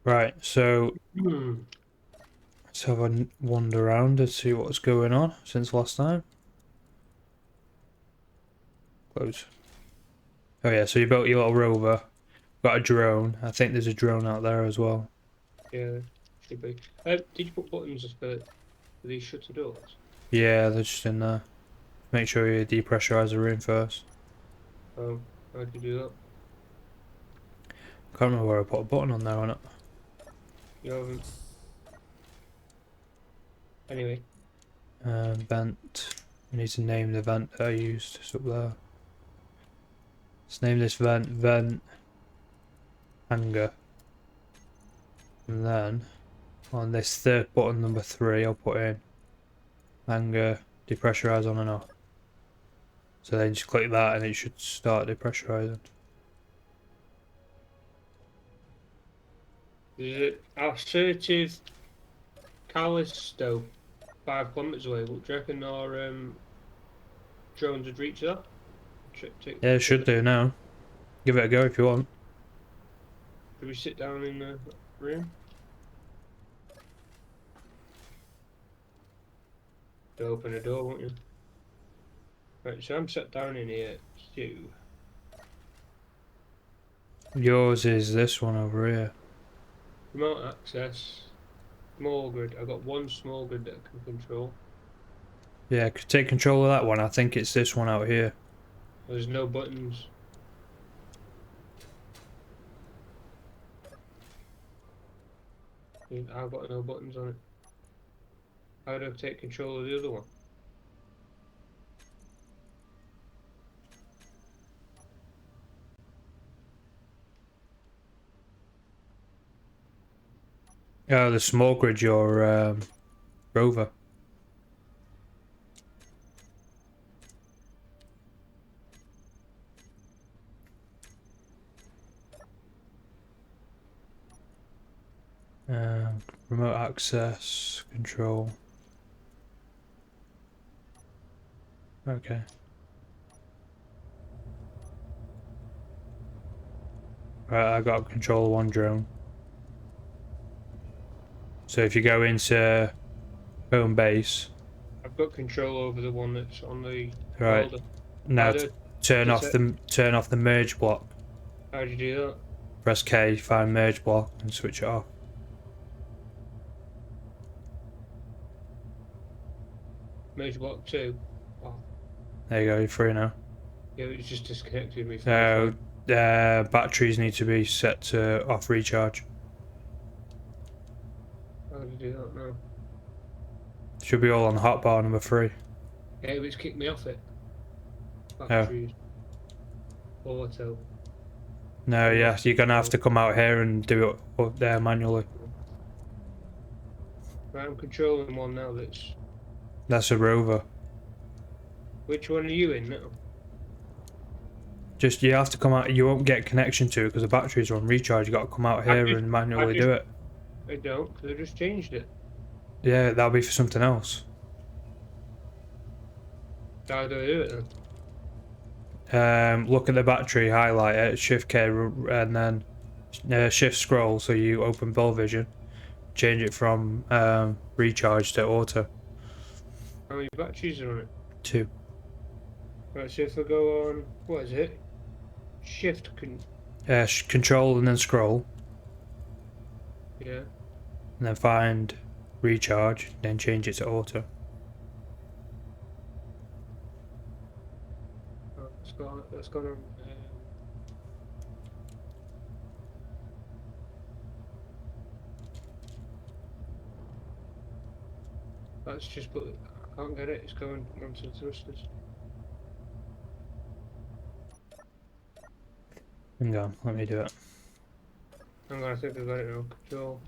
Right, so Hmm. let's have a wander around and see what's going on since last time. Close. Oh yeah, so you built your little rover, got a drone. I think there's a drone out there as well. Yeah, should be. Did you put buttons for these shutter doors? Yeah, they're just in there. Make sure you depressurize the room first. How did you do that? Can't remember where I put a button on there on it. You haven't. Anyway, Vent. I need to name the vent that I used. It's up there. Let's name this vent hanger. And then on this third button, number 3, I'll put in hanger depressurize on and off. So then just click that and it should start depressurizing. there's an assertive Callisto 5 kilometers away. What do you reckon our drones would reach that? Yeah, it should do now. Give it a go if you want. Should we sit down in the room? To open the door, won't you? Right, so I'm sat down in here. You. Yours is this one over here. Remote access. Small grid. I've got one small grid that I can control. Yeah, take control of that one. I think it's this one out here. There's no buttons. I've got no buttons on it. How do I take control of the other one? Oh, the small grid, your rover. Remote access control. Okay. Right, I got control of one drone. So if you go into home base, I've got control over the one that's on the right welder. now turn off the merge block. How do you do that? Press K, find merge block, and switch it off. Merge block 2. Oh, There you go, you're free now. yeah, it's just disconnected me from the So phone. batteries need to be set to off recharge. How do you do that now? Should be all on hotbar number 3. Yeah, it's kicked me off it. Oh. Batteries. Auto. No, yeah, Unlock. you're gonna have to come out here and do it up there manually. Right, I'm controlling one now that's... That's a rover. Which one are you in now? Just, you have to come out, you won't get connection to it because the batteries are on recharge. You got to come out here and I manually just, do it. I don't, because I just changed it. Yeah, that'll be for something else. How do I do it then? Look at the battery, highlight it, shift K, and then shift scroll so you open build vision. Change it from recharge to auto. How many batteries are on it? 2. Right, so if I go on, what is it? Shift can, Control and then scroll, yeah. and then find recharge, then change it to auto. Oh, it's gone on. That's just, but I can't get it. It's going onto the thrusters. Hang on, let me do it. Hang on, I think I got it now. Control.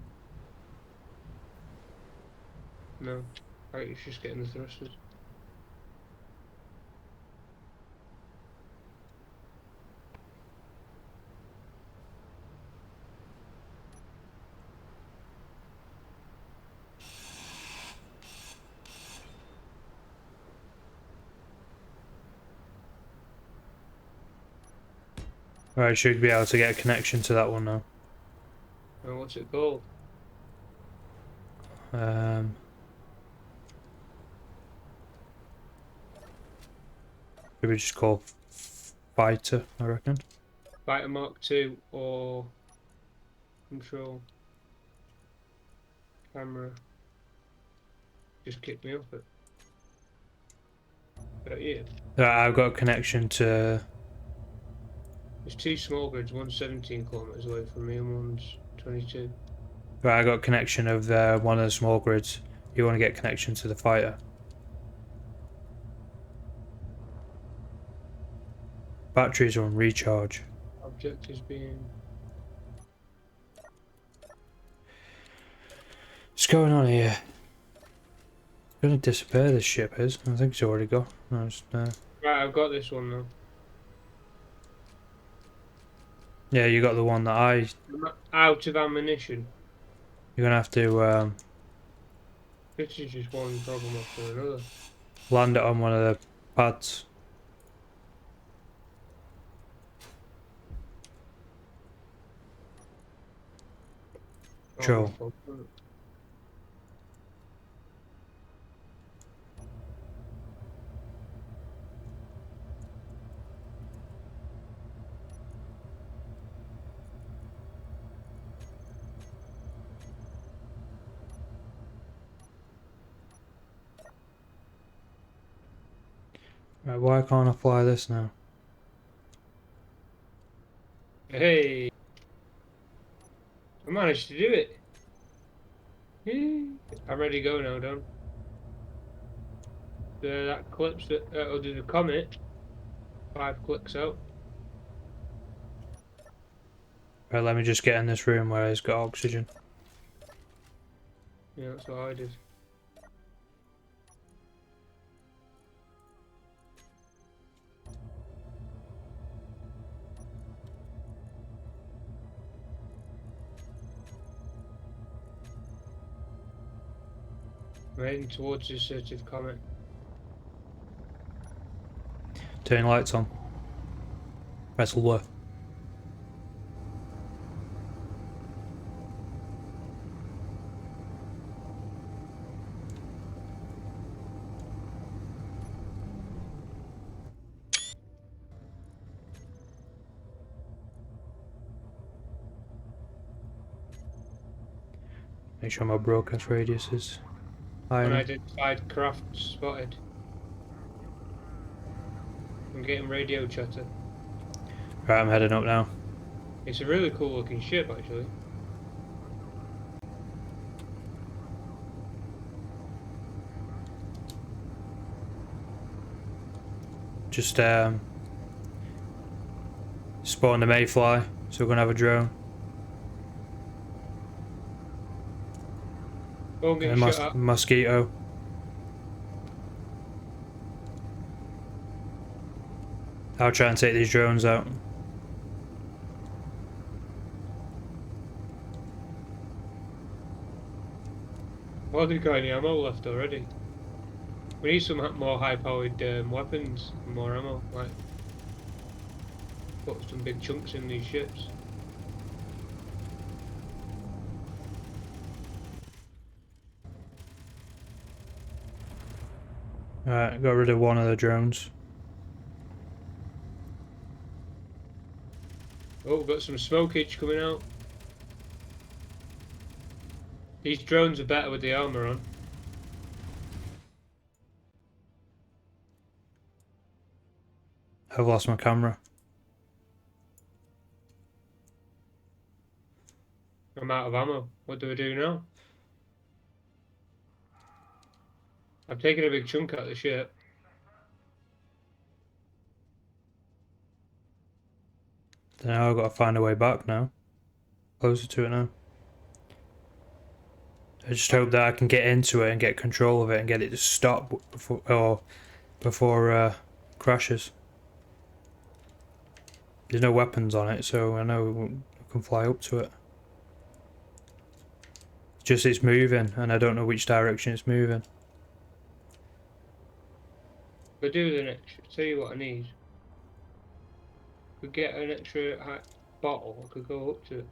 No, right, it's just getting the thrusters. Right, should be able to get a connection to that one now. And what's it called? Should we just call fighter, I reckon. Fighter Mark 2 or control camera. Just kick me off it. But yeah. I've got a connection to... There's two small grids, one's 17 kilometers away from me and one's 22. Right, I got a connection of one of the small grids. You want to get connection to the fighter. Batteries are on recharge. Object is being... What's going on here? It's gonna disappear, this ship is. I think it's already gone. No, it's, Right, I've got this one now. yeah, you got the one that I'm out of ammunition. You're gonna have to This is just one problem after another. land it on one of the pads. Sure. Right, why can't I fly this now? Hey! I managed to do it! Yay. I'm ready to go now, Don. That clips that will do the comet. 5 clicks out. Right, let me just get in this room where it's got oxygen. Yeah, that's what I did. I'm heading towards the assertive comet. Turn lights on. Press L. Make sure my broadcast radius is high enough. Unidentified craft spotted. I'm getting radio chatter. Right, I'm heading up now. It's a really cool looking ship, actually. Just spawned a mayfly, so we're gonna have a drone. Don't get And shot at. mosquito. I'll try and take these drones out. Well, they've got any ammo left already. We need some more high-powered weapons and more ammo. Like, put some big chunks in these ships. Alright, got rid of one of the drones. Oh, we've got some smokage coming out. These drones are better with the armor on. I've lost my camera. I'm out of ammo. What do we do now? I've taken a big chunk out of the ship. Now I've got to find a way back now. Closer to it now. I just hope that I can get into it and get control of it and get it to stop before it crashes. There's no weapons on it, so I know I can fly up to it. It's just it's moving, and I don't know which direction it's moving. We'll do the next. Tell you what I need. Could get an extra bottle. I could go up to it.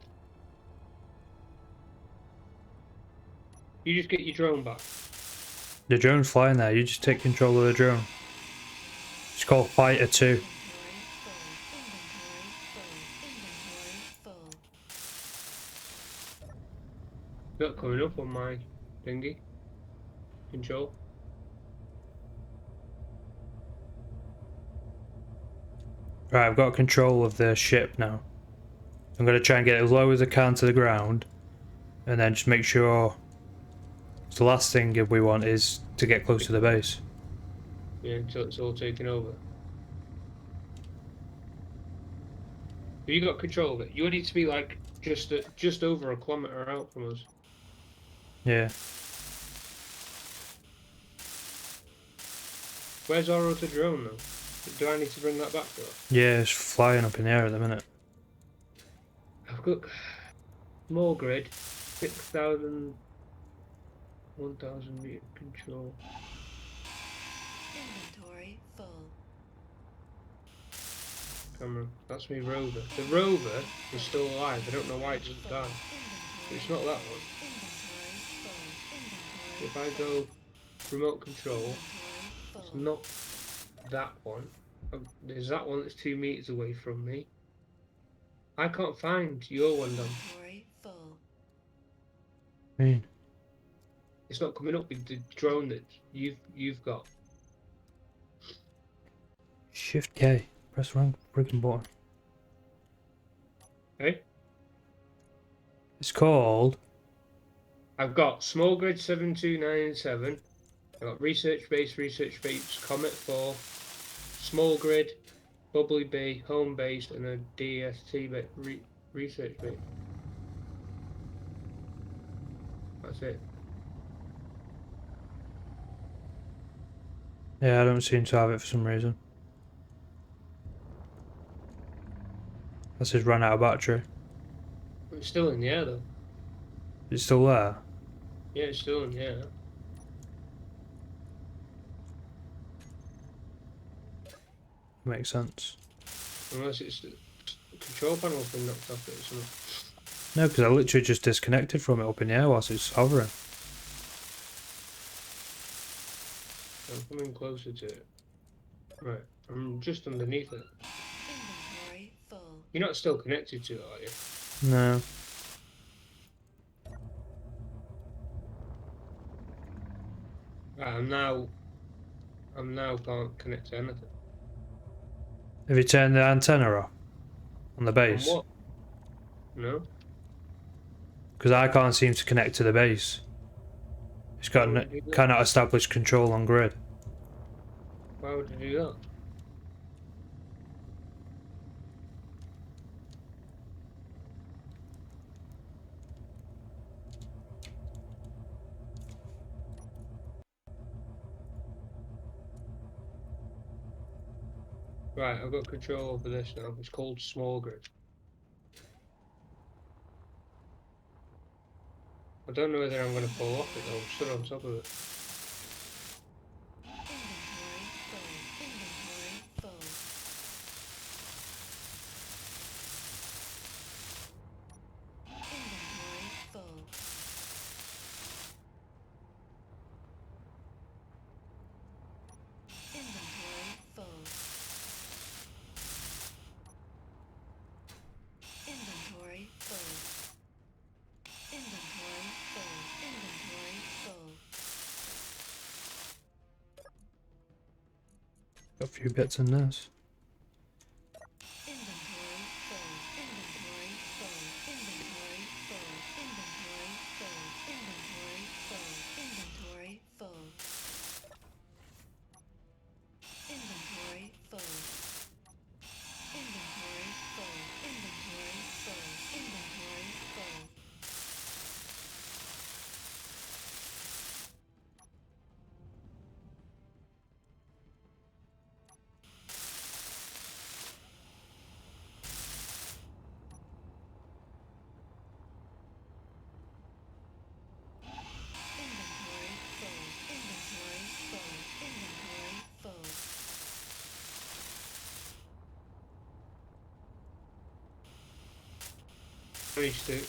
You just get your drone back. The drone's flying there, you just take control of the drone. It's called Fighter 2. Not coming up on my thingy. Control. Right, I've got control of the ship now. I'm going to try and get it as low as I can to the ground. And then just make sure... So the last thing we want is to get close to the base. Yeah, until it's all taken over. Have you got control of it? You need to be like just over a kilometre out from us. Yeah. Where's our other drone though? Do I need to bring that back to us? Yeah, it's flying up in the air at the minute. I've got small grid, 6,000, 1,000 meter control. Inventory full. Camera. That's me rover. The rover is still alive. I don't know why it doesn't die. It's not that one. If I go remote control, it's not that one. There's that one that's 2 meters away from me. I can't find your one, Dom. It's not coming up with the drone that you've got. Shift K. Press wrong freaking button. Hey? It's called... I've got small grid 7297. I've got research base, Comet 4, small grid, bubbly bay, home base, and a DST research base. That's it. Yeah, I don't seem to have it for some reason. That's just run out of battery. It's still in the air though. It's still there? Yeah, it's still in the air. Makes sense. Unless it's the control panel's been knocked off it or something. No, because I literally just disconnected from it up in the air whilst it's hovering. I'm coming closer to it. Right, I'm just underneath it. Inventory full. You're not still connected to it, are you? No. Right, I'm now can't connect to anything. Have you turned the antenna off? On the base? On what? No? Because I can't seem to connect to the base. It's got Why would you do that? cannot establish control on grid. Why would you do that? Right, I've got control over this now. It's called small grid. I don't know whether I'm going to fall off it though. I'm stood on top of it. Inventory full. Inventory full. Inventory full. Inventory full. Inventory full. Inventory full. Got a few bits in this. Inventory full. Inventory full. Inventory full. Inventory full. Inventory full. Inventory full. Inventory full. Inventory full. Inventory full. Inventory full. Inventory full. Inventory full. Inventory full. I managed to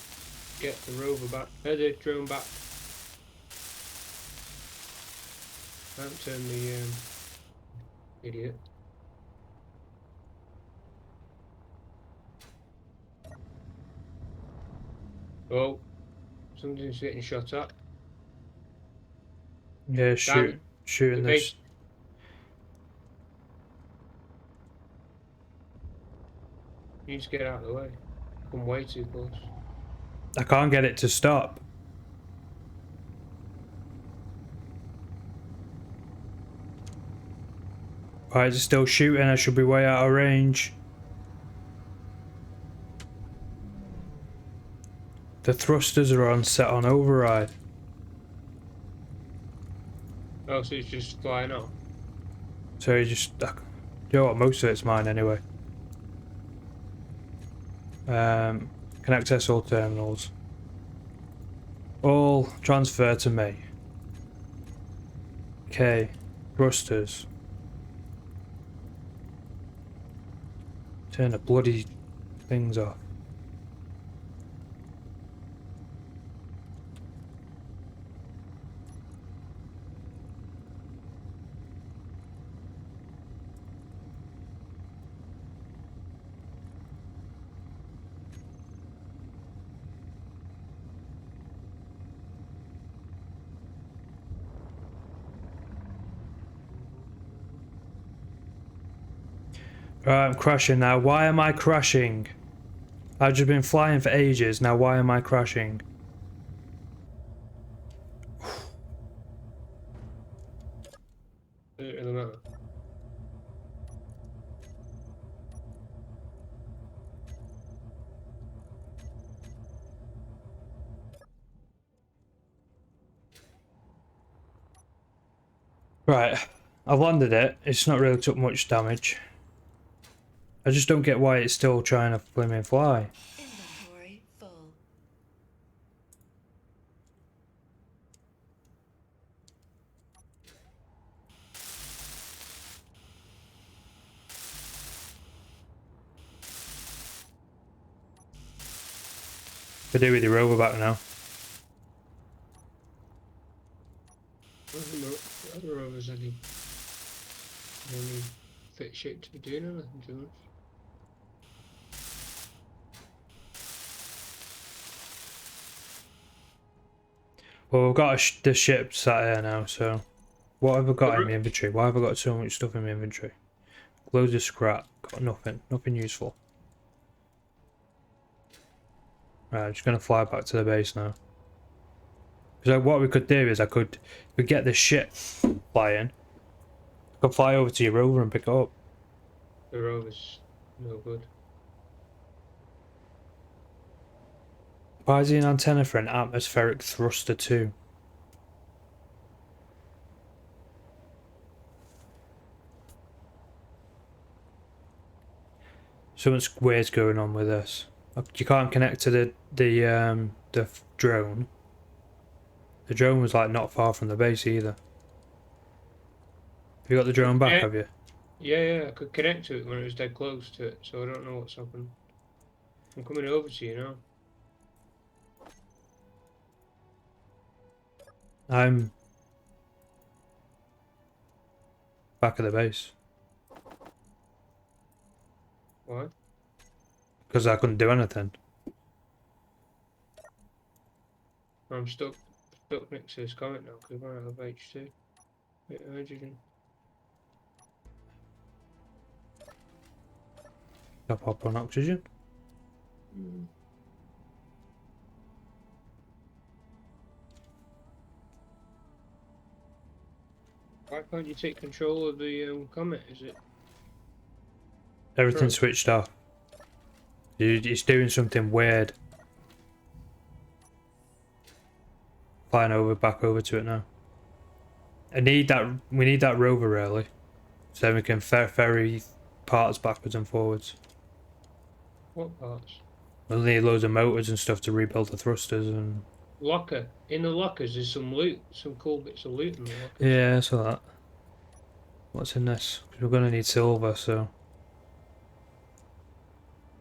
get the rover back, the drone back. I haven't turned the idiot. Oh, something's getting shot at. Yeah, Dan, shooting the this. base. You need to get out of the way. Come way too close. I can't get it to stop. Right, it's still shooting. I should be way out of range. The thrusters are on set on override. Oh, so it's just flying off. So you just, you know what? Most of it's mine anyway. Can access all terminals. All transfer to me. Okay, thrusters. Turn the bloody things off. Right, I'm crashing now. Why am I crashing? I've just been flying for ages. Now why am I crashing? Doesn't really matter. Right, I've landed it. It's not really took much damage. I just don't get why it's still trying to flimmy fly. Inventory full. To do with the rover back now. I don't know if there's any fit shape to be doing anything to us. Well, we've got the ship sat here now, so... What have I got in The my inventory? Why have I got so much stuff in my inventory? Loads of scrap. Got nothing. Nothing useful. Right, I'm just going to fly back to the base now. So what we could do is we could get the ship flying. I could fly over to your rover and pick it up. The rover's no good. Why is he an antenna for an atmospheric thruster too? Something weird's going on with this. You can't connect to the drone. The drone was like not far from the base either. Have you got the drone back, have you? Yeah, I could connect to it when it was dead close to it, so I don't know what's happened. I'm coming over to you now. I'm back at the base. Why? Because I couldn't do anything. I'm stuck next to this comet now because I'm out of H2. Bit of hydrogen. Top up on oxygen. Why can't you take control of the comet? Is it? Everything's Sure. switched off. It's doing something weird. Flying over, back over to it now. We need that rover really, so then we can ferry parts backwards and forwards. What parts? We'll need loads of motors and stuff to rebuild the thrusters and... Locker. In the lockers there's some loot, some cool bits of loot in the lockers. Yeah, I saw that. What's in this? 'Cause we're gonna need silver, so...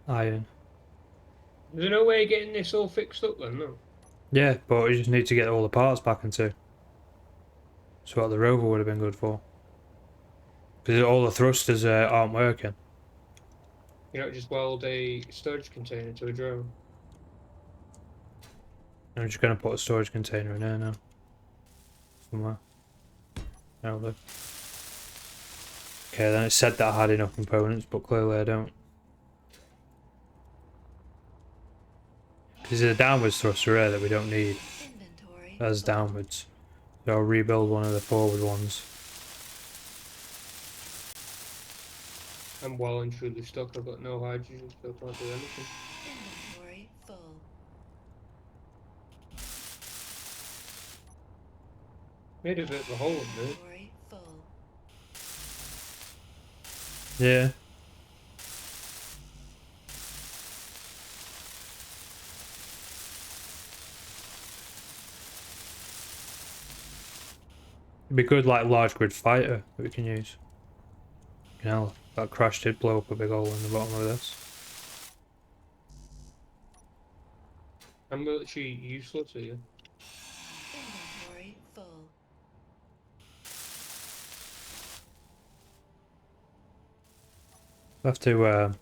Iron. Is there no way of getting this all fixed up then, no? Yeah, but we just need to get all the parts back into. That's what the rover would have been good for. Because all the thrusters aren't working. You know, just weld a storage container to a drone. I'm just going to put a storage container in there now. Somewhere. That'll do. Okay, then it said that I had enough components, but clearly I don't. Because there's a downwards thruster here that we don't need. Inventory. That's downwards. So I'll rebuild one of the forward ones. I'm well and truly stuck. I've got no hydrogen, so I can't do anything. Inventory full. Made a bit of a hole in there. Inventory full. Yeah. It'd be good, like, large grid fighter that we can use. You know, that crash did blow up a big hole in the bottom of this. I'm literally useless here. Inventory full. We'll have to,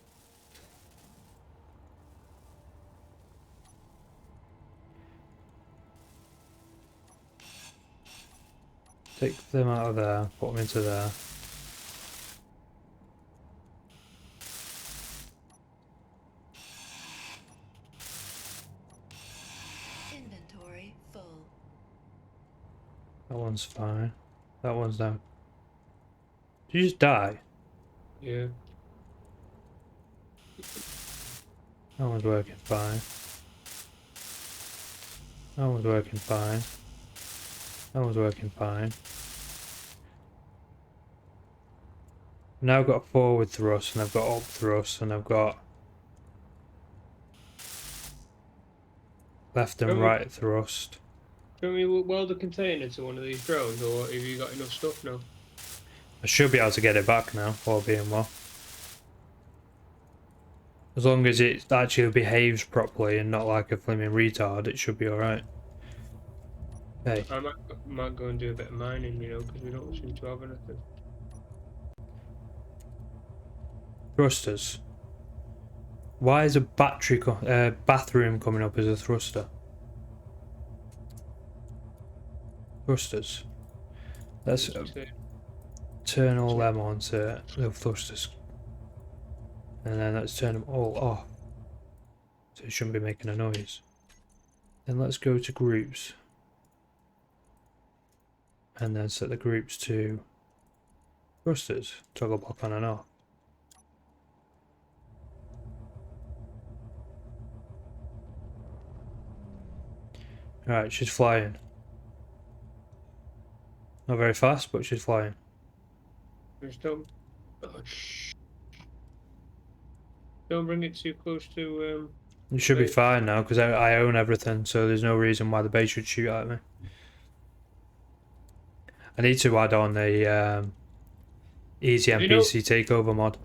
take them out of there, put them into there. Inventory full. That one's fine. That one's down. Did you just die? Yeah. That one's working fine. That one's working fine. That one's working fine. Now I've got forward thrust and I've got up thrust and I've got left and right thrust. Can we weld a container to one of these drones, or have you got enough stuff now? I should be able to get it back now, all being well. As long as it actually behaves properly and not like a flaming retard, it should be alright. Hey. I might go and do a bit of mining, you know, because we don't seem to have anything. Thrusters. Why is a bathroom coming up as a thruster? Thrusters. Let's turn all them on to the thrusters. And then let's turn them all off. So it shouldn't be making a noise. Then let's go to groups. And then set the groups to thrusters. Toggle block on and off. Alright, she's flying. Not very fast, but she's flying. Just don't. Oh, don't bring it too close to. You should be fine now because I own everything, so there's no reason why the base should shoot at me. I need to add on a easy NPC takeover mod.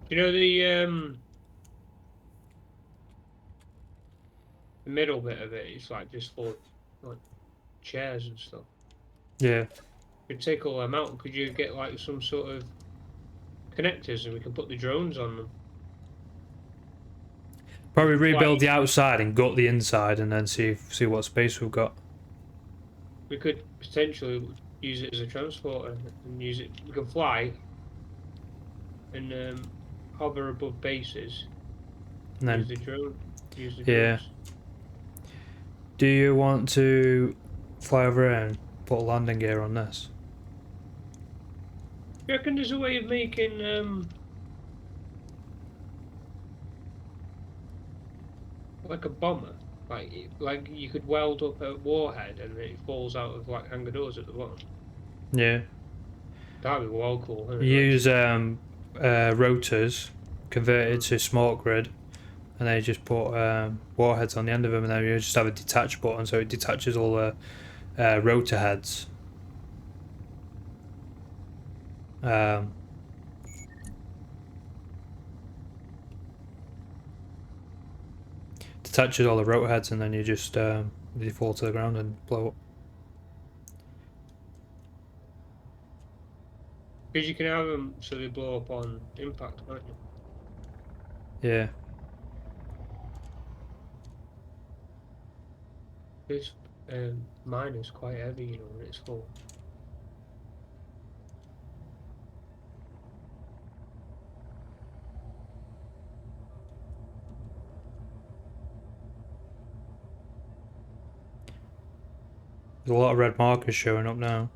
You know the middle bit of it is like just full of like chairs and stuff. Yeah. You could take all them out. Could you get like some sort of connectors and we can put the drones on them? Probably rebuild the outside and gut the inside, and then see what space we've got. We could potentially use it as a transporter and use it. We can fly and hover above bases. And then use the drone. Use the yeah. drones. Do you want to fly over here and put a landing gear on this? You reckon there's a way of making like a bomber? Like you could weld up a warhead and it falls out of like hangar doors at the bottom. Yeah. That'd be well cool. Wouldn't it? Use rotors converted to smart grid, and they just put warheads on the end of them, and then you just have a detach button, so it detaches all the rotor heads. Detaches all the rotor heads, and then you just they fall to the ground and blow up. Because you can have them so they blow up on impact, can't you? Yeah. This mine is quite heavy, you know, when it's full. There's a lot of red markers showing up now.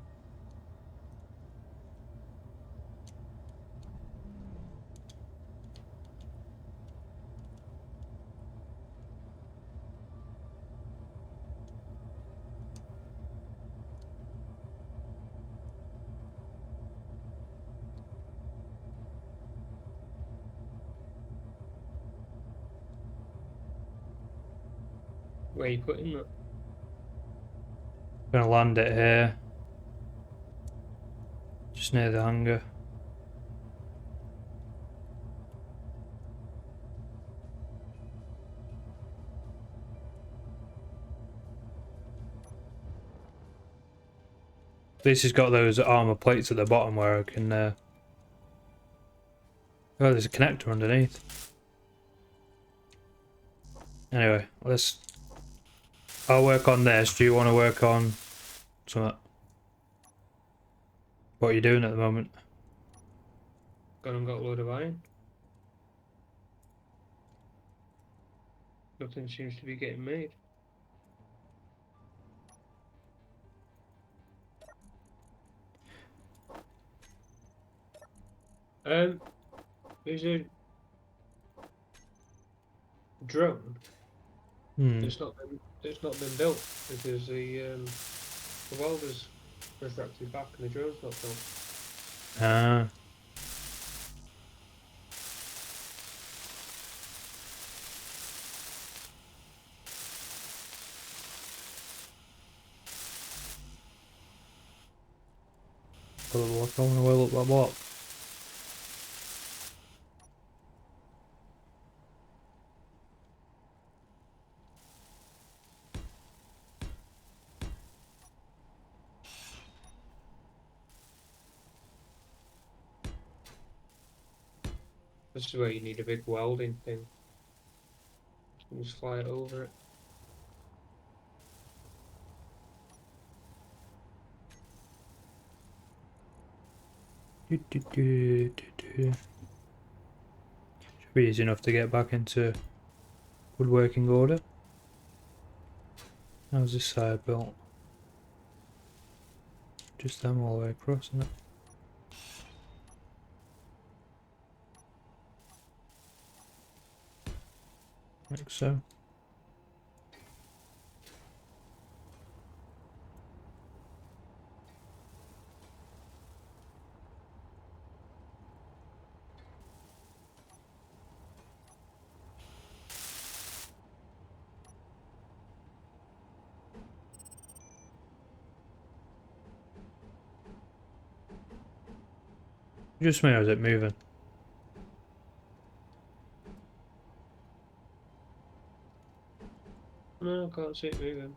Where are you putting that? Gonna land it here. Just near the hangar. At least it's got those armor plates at the bottom where I can oh, there's a connector underneath. Anyway, I'll work on this. Do you want to work on something? What are you doing at the moment? Gone and got a load of iron. Nothing seems to be getting made. There's a drone. It's not been built because the welders refracted back and the drone's not built. Ah. I want to oil up that block. This is where you need a big welding thing. Just fly it over it. Should be easy enough to get back into good working order. How's this side built? Just them all the way across, isn't it? Like so. Just me, or is it moving? No, I can't see it moving.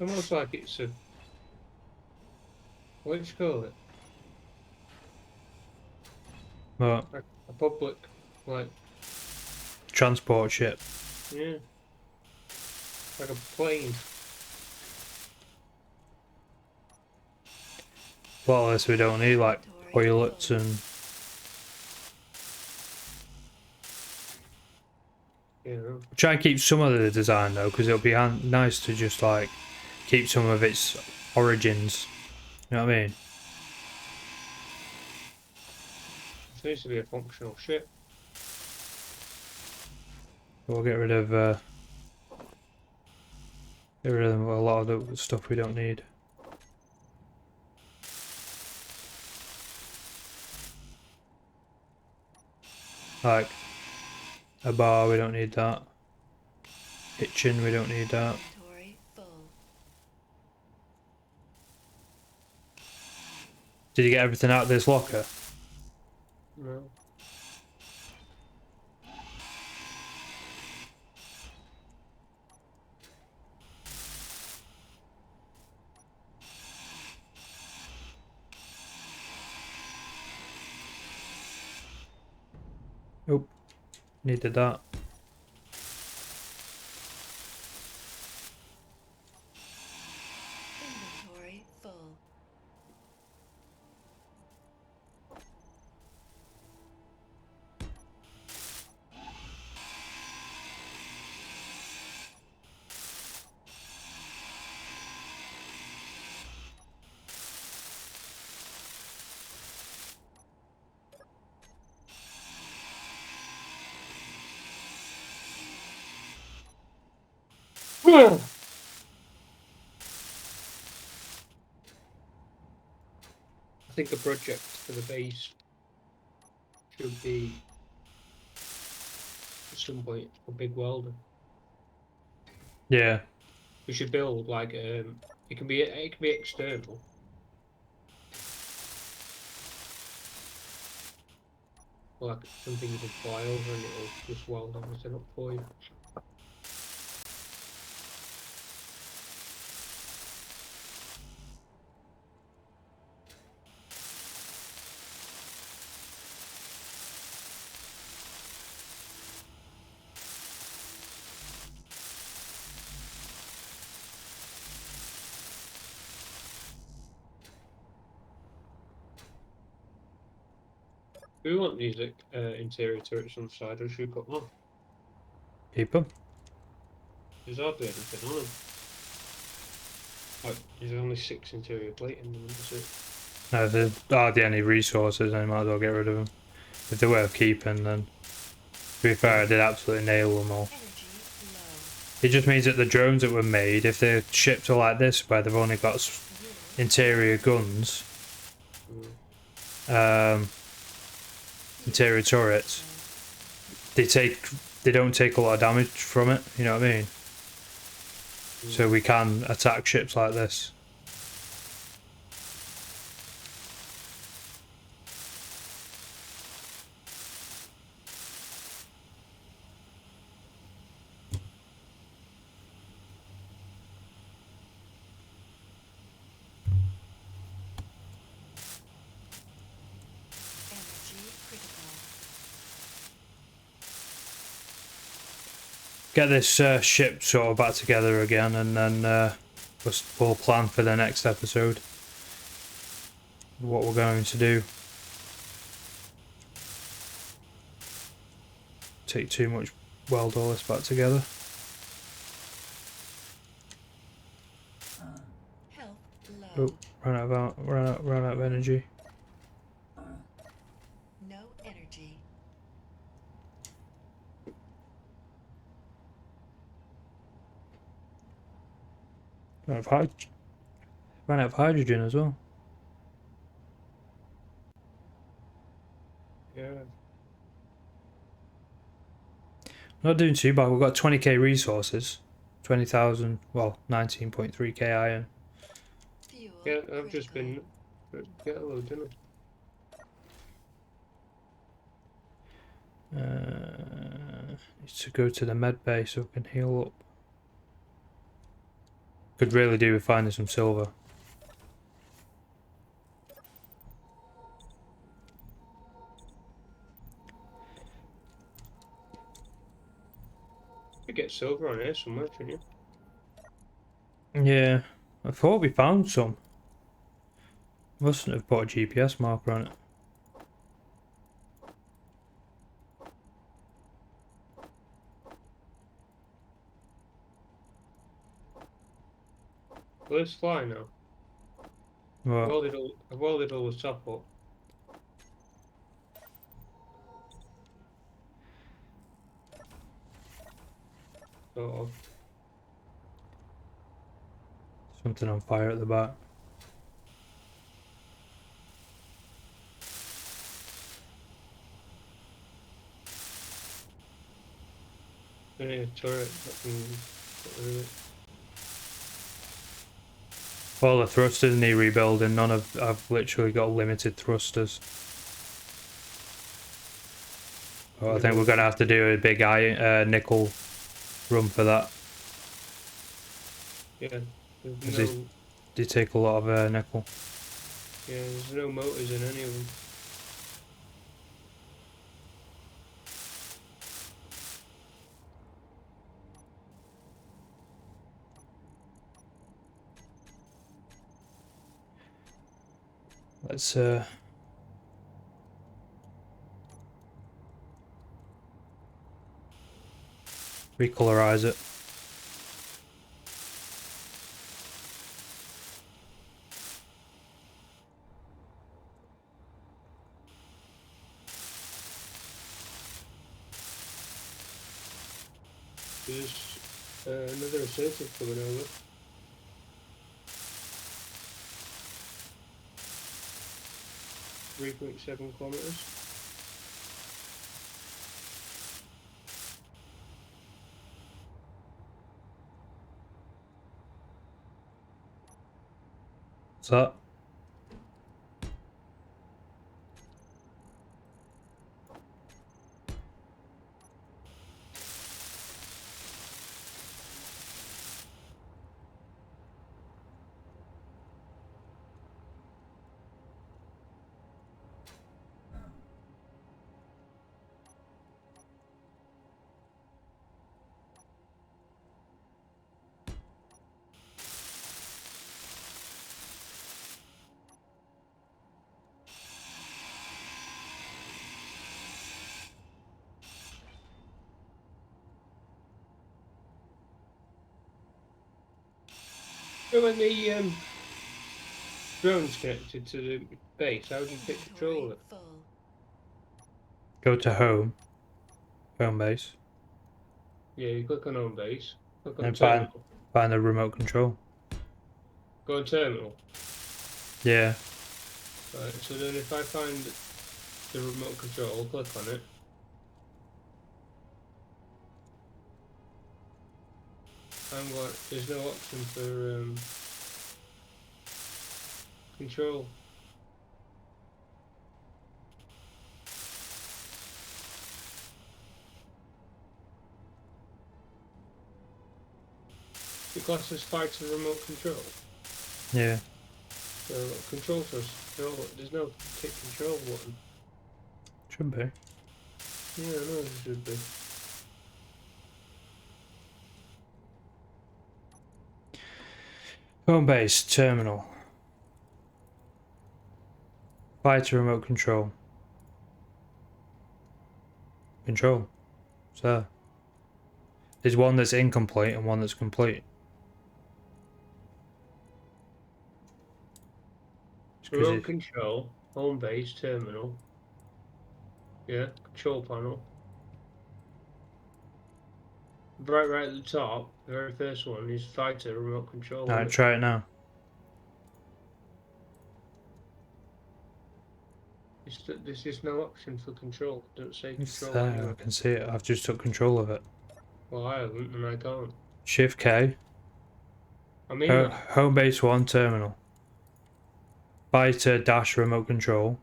Almost like it's a... What do you call it? What? A public, like... Transport ship. Yeah. Like a plane. Well, this we don't need like toilets and... Yeah. Try and keep some of the design though, because it'll be nice to just like keep some of its origins. You know what I mean? This needs to be a functional ship. We'll get rid of a lot of the stuff we don't need. Like a bar, we don't need that. Kitchen, we don't need that. Inventory full. Did you get everything out of this locker? No. Oh, needed that. Inventory full. I think a project for the base should be at some point a big welder. Yeah. We should build like it can be external. Like something you can fly over and it'll just weld everything up for you. Do we want these interior turrets on the side, or should we put them on? Keep them. There's hardly anything on them. Like, there's only 6 interior plate in them, that's it. No, if there hardly any resources, then you might as well get rid of them. If they're worth keeping, then. To be fair, I did absolutely nail them all. Energy low. It just means that the drones that were made, if they're shipped to like this, where they've only got interior guns, interior turrets, they don't take a lot of damage from it. You know what I mean? So we can attack ships like this. Energy critical. Get this ship sort of back together again, and then we'll plan for the next episode what we're going to do. Take too much, weld all this back together. Health low. Oh, run out of energy. No energy. Ran out of hydrogen as well. Yeah. Not doing too bad. We've got 20k resources, 20,000. Well, 19.3k iron. Fuel Yeah, I've just critical. been get a load, didn't I? Need to go to the med bay so we can heal up. Could really do with finding some silver. You get silver on here somewhere, shouldn't you? Yeah, I thought we found some. Mustn't have put a GPS marker on it. Well, let's fly now. What? I've welded all the top up. Sort of. Something on fire at the back. I need a turret that can get rid of it. All the thrusters need rebuilding. None of I've literally got limited thrusters. But I think we're gonna have to do a big nickel run for that. Yeah. Does There's it- no, They take a lot of nickel. yeah, there's no motors in any of them. Let's recolorize it. There's another assertive coming over. .7 kilometers. What's that? So when the drone's connected to the base, how do you take control of it? Full. Go to home base, Yeah, you click on home base, click on and terminal, find the remote control. go on terminal. Yeah. Right, so then if I find the remote control, click on it. There's no option for control. The class is fighter remote control. Yeah. So control first. No, there's no tick control button. Should be. Yeah, I know there should be. Home base terminal. Fighter remote control. Control. So there's one that's incomplete and one that's complete. Remote control, home base, terminal. Yeah, control panel. Right at the top, the very first one is fighter remote control. Alright, try it now. There's just no option for control. It doesn't say It's control there, anywhere. I can see it. I've just took control of it. Well, I haven't, and I can't. Shift K. I mean, Home base 1 terminal. Fighter dash remote control.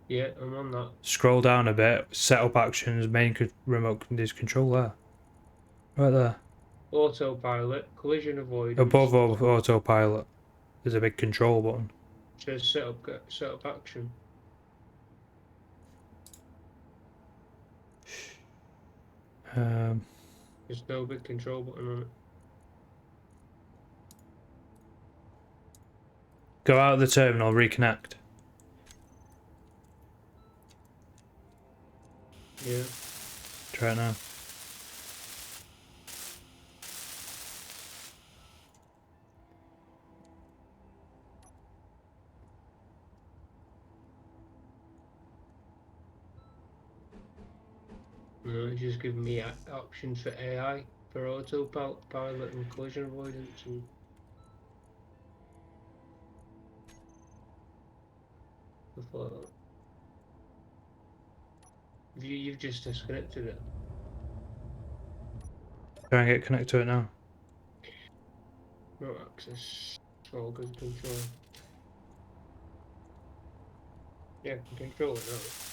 yeah, I'm on that. Scroll down a bit. Setup actions. Remote. There's control there. Right there. Autopilot, collision avoidance. Above autopilot. There's a big control button. Says setup action. There's no big control button on it. Go out of the terminal, reconnect. Yeah. Try it now. No, it's just giving me options for AI, for autopilot and collision avoidance and stuff like that. You've just disconnected it. Try and get connected to it now. No access. small grid control. Yeah, I can control it now.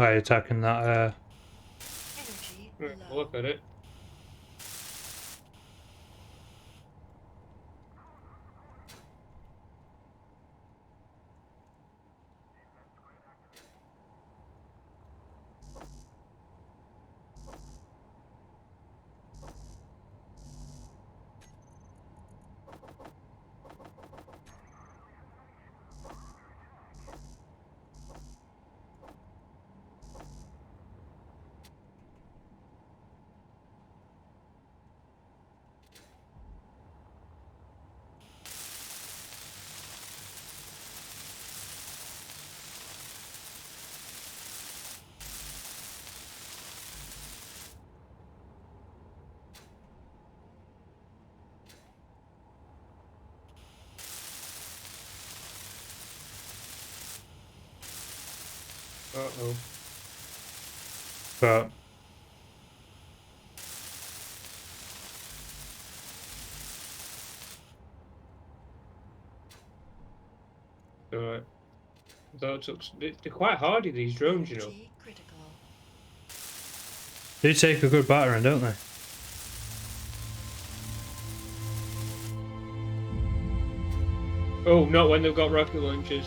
Right, attacking that Energy Right, low. look at it. Uh-oh. but Alright. They're quite hardy, these drones, you know. Energy critical. they take a good battering, don't they? Oh, not when they've got rocket launchers.